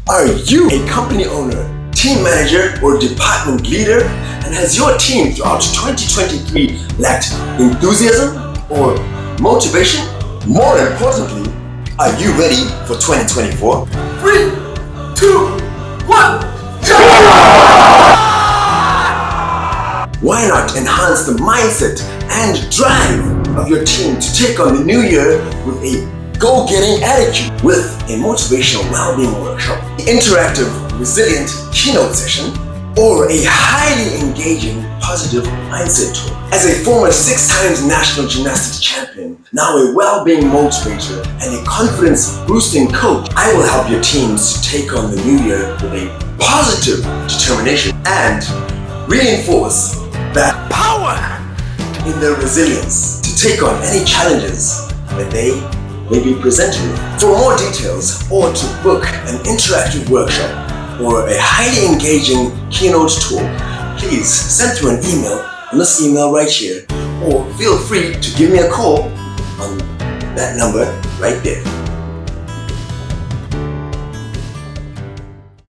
Are you a company owner, team manager, or department leader? And has your team throughout 2023 lacked enthusiasm or motivation? More importantly, are you ready for 2024? 3, 2, 1, go! Why not enhance the mindset and drive of your team to take on the new year with a go-getting attitude with a motivational well-being workshop, interactive, resilient keynote session, or a highly engaging positive mindset tool? As a former 6-time national gymnastics champion, now a well-being motivator and a confidence-boosting coach, I will help your teams to take on the new year with a positive determination and reinforce that power in their resilience to take on any challenges that they may be presented with. For more details or to book an interactive workshop or a highly engaging keynote tool, please send through an email on this email right here, or feel free to give me a call on that number right there.